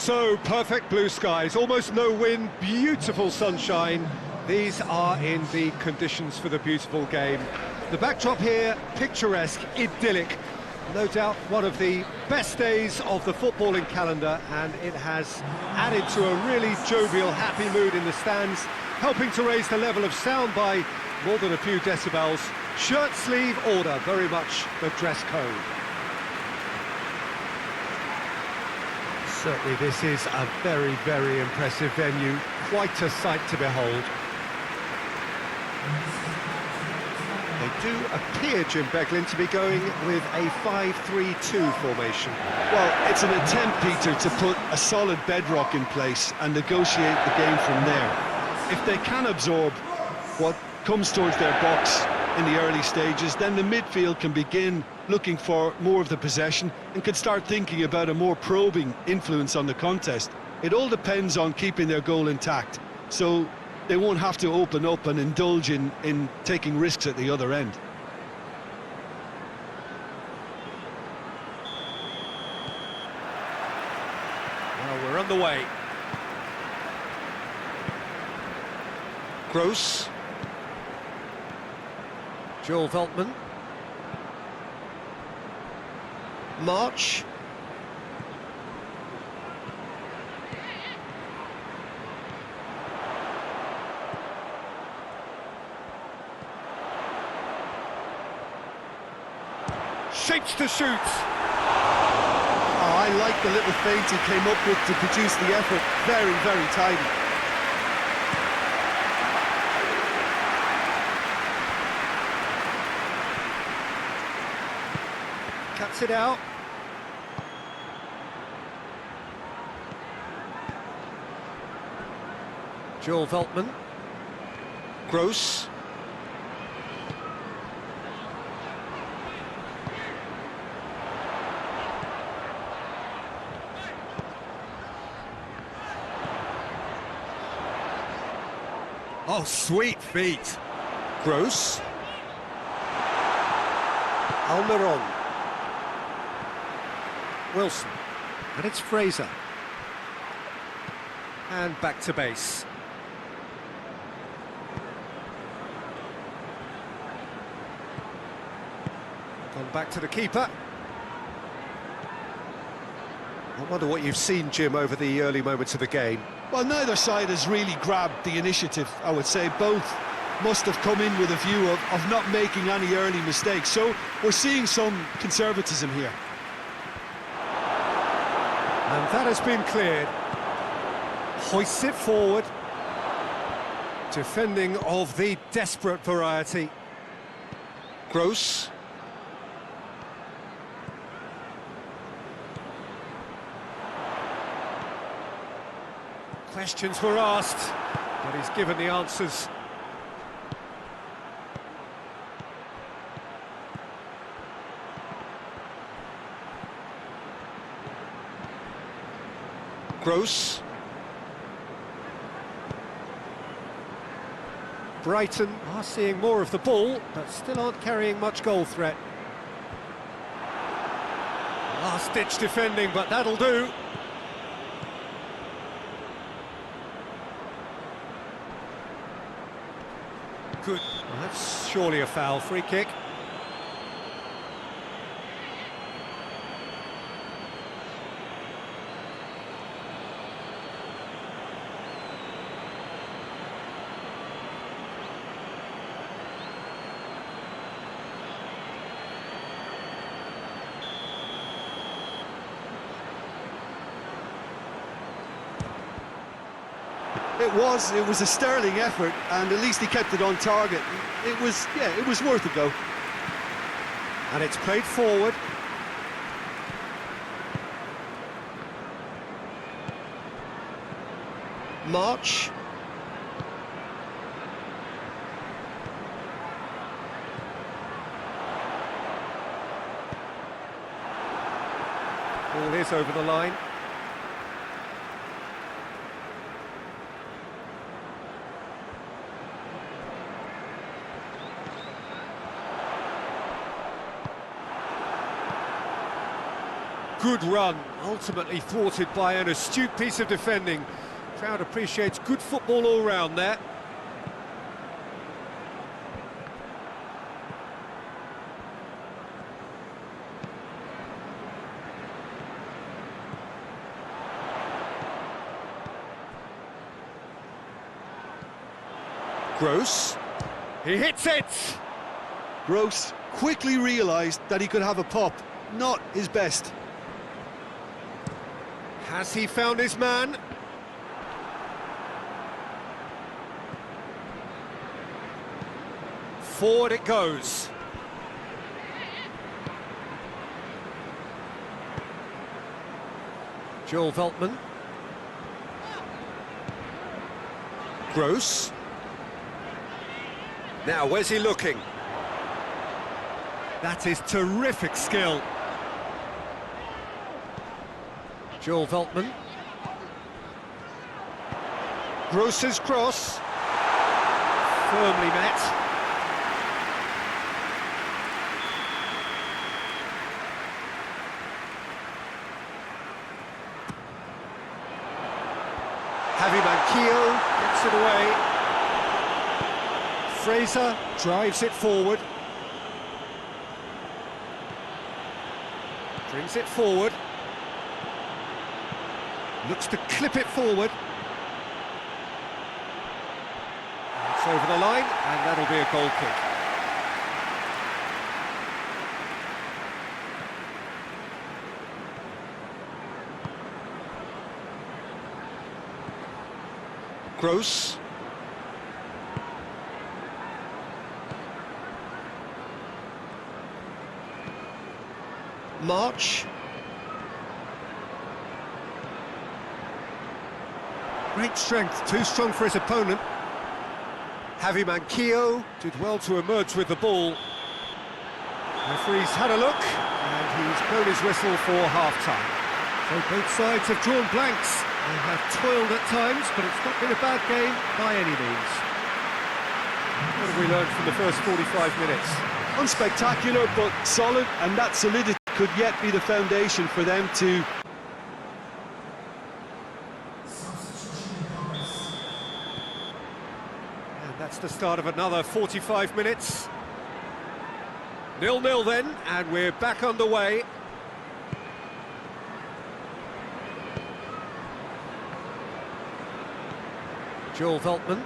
So, perfect blue skies, almost no wind, beautiful sunshine. These are in the conditions for the beautiful game. The backdrop here, picturesque, idyllic. No doubt one of the best days of the footballing calendar, and it has added to a really jovial, happy mood in the stands, helping to raise the level of sound by more than a few decibels. Shirt sleeve order, very much the dress code. Certainly this is a very, very impressive venue, quite a sight to behold. They do appear, Jim Beglin, to be going with a 5-3-2 formation. Well, it's an attempt, Peter, to put a solid bedrock in place and negotiate the game from there. If they can absorb what comes towards their box in the early stages, then the midfield can begin looking for more of the possession and can start thinking about a more probing influence on the contest. It all depends on keeping their goal intact, so they won't have to open up and indulge in taking risks at the other end. Well, we're on the way. Gross. Joel Veltman. March. Shapes to shoot. Oh, I like the little feint he came up with to produce the effort. Very, very tidy. Cuts it out. Joel Veltman. Gross. Oh, sweet feet. Gross. Almiron. Wilson. And it's Fraser. And back to base. Gone back to the keeper. I wonder what you've seen, Jim, over the early moments of the game. Well, neither side has really grabbed the initiative, I would say. Both must have come in with a view of not making any early mistakes. So we're seeing some conservatism here. And that has been cleared. Hoists it forward. Defending of the desperate variety. Gross. Questions were asked, but he's given the answers. Gross. Brighton are seeing more of the ball, but still aren't carrying much goal threat. Last-ditch defending, but that'll do. Good. Well, that's surely a foul. Free kick. It was a sterling effort, and at least he kept it on target. It was worth a go. And it's played forward. March. Ball is over the line. good run, ultimately thwarted by an astute piece of defending. Crowd appreciates good football all round there. Gross. He hits it! Gross quickly realised that he could have a pop. Not his best. Has he found his man? Forward it goes. Joel Veltman. Gross. Now, where's he looking? That is terrific skill. Joel Veltman. Gross's cross. Firmly met. Javi Manquillo gets it away. Fraser drives it forward. Brings it forward. Looks to clip it forward. It's over the line, and that'll be a goal kick. Gross. March. Great strength, too strong for his opponent. Javi Manquillo did well to emerge with the ball. Referee's had a look, and he's blown his whistle for half-time. So both sides have drawn blanks. They have toiled at times, but it's not been a bad game by any means. What have we learned from the first 45 minutes? Unspectacular, but solid, and that solidity could yet be the foundation for them to... And that's the start of another 45 minutes. 0-0 then, and we're back underway. Joel Veltman.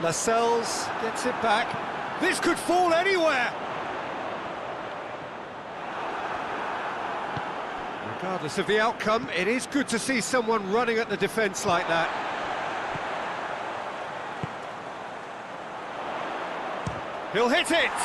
Lascelles gets it back. This could fall anywhere! Regardless of the outcome, it is good to see someone running at the defence like that. He'll hit it!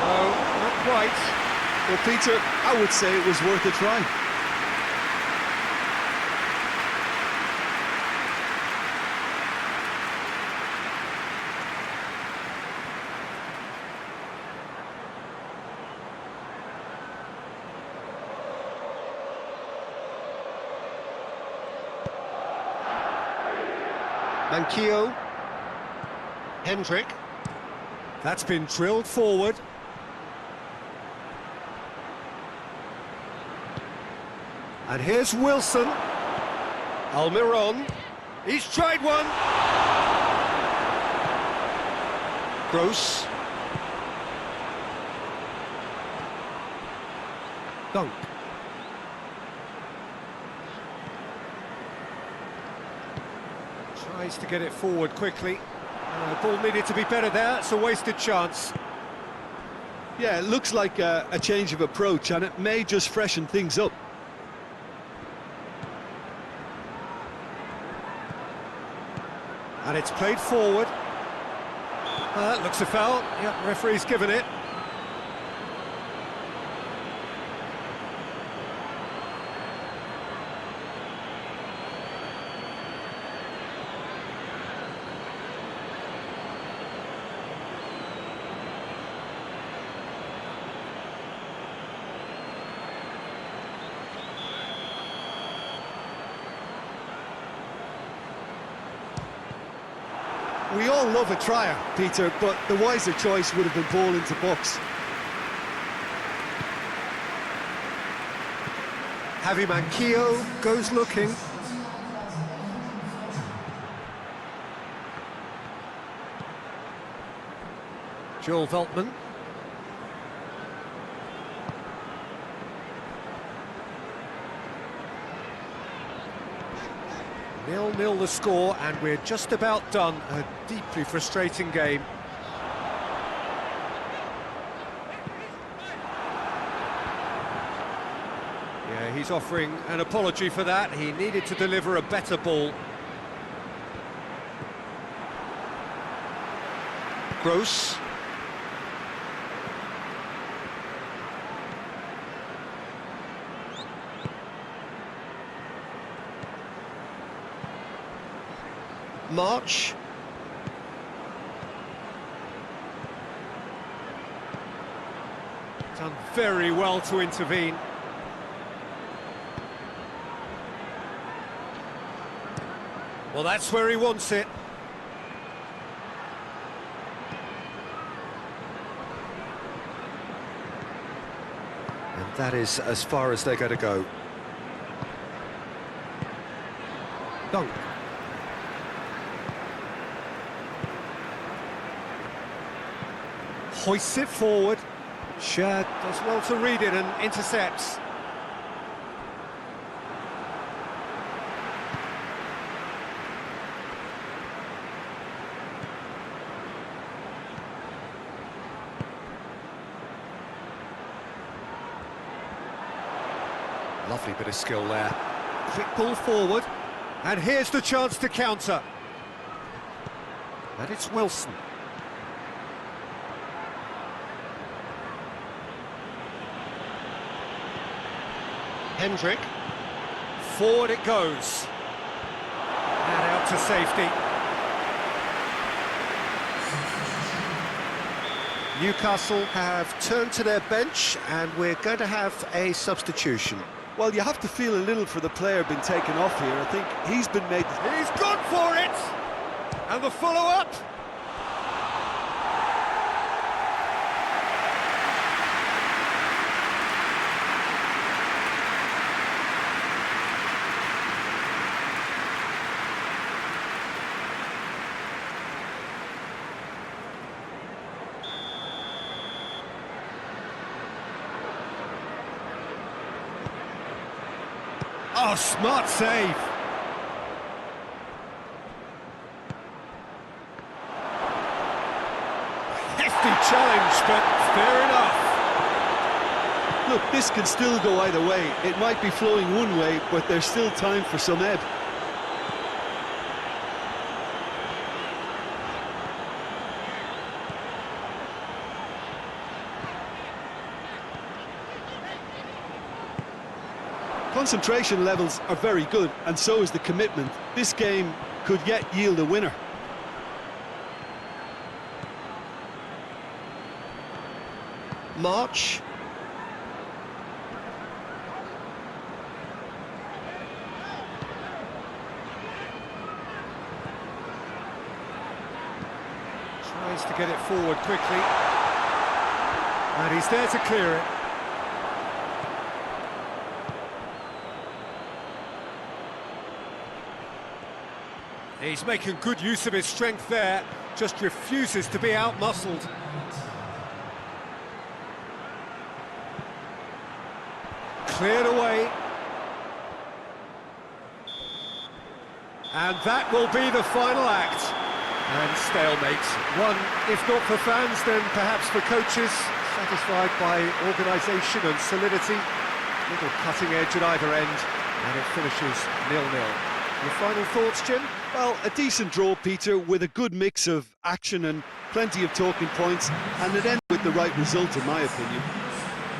No, not quite. Well, Peter, I would say it was worth a try. Manquillo. Hendrick. That's been drilled forward. And here's Wilson. Almiron. He's tried one. Gross. Dunk. Tries to get it forward quickly. Ball needed to be better there. It's a wasted chance. Yeah, it looks like a change of approach, and it may just freshen things up. And it's played forward. Looks a foul. Yep, referee's given it. We all love a trier, Peter, but the wiser choice would have been ball into box. Javi Manquillo goes looking. Joel Veltman. Nil-nil the score, and we're just about done. A deeply frustrating game. Yeah, he's offering an apology for that. He needed to deliver a better ball. Gross. March. Done very well to intervene. Well, that's where he wants it. And that is as far as they're going to go. Dunk. Hoists it forward. Shad does well to read it and intercepts. Lovely bit of skill there. Quick ball forward. And here's the chance to counter. And it's Wilson. Hendrick. Forward it goes. And out to safety. Newcastle have turned to their bench, and we're going to have a substitution. Well, you have to feel a little for the player being taken off here. I think he's been made... He's gone for it! And the follow-up. Oh, smart save. Hefty challenge, but fair enough. Look, this can still go either way. It might be flowing one way, but there's still time for some ebb. Concentration levels are very good, and so is the commitment. This game could yet yield a winner. March. Tries to get it forward quickly. And he's there to clear it. He's making good use of his strength there, just refuses to be out-muscled. Cleared away. And that will be the final act. And stalemate. One, if not for fans, then perhaps for coaches, satisfied by organisation and solidity. Little cutting edge at either end, and it finishes 0-0. Your final thoughts, Jim? Well, a decent draw, Peter, with a good mix of action and plenty of talking points, and it ended with the right result, in my opinion.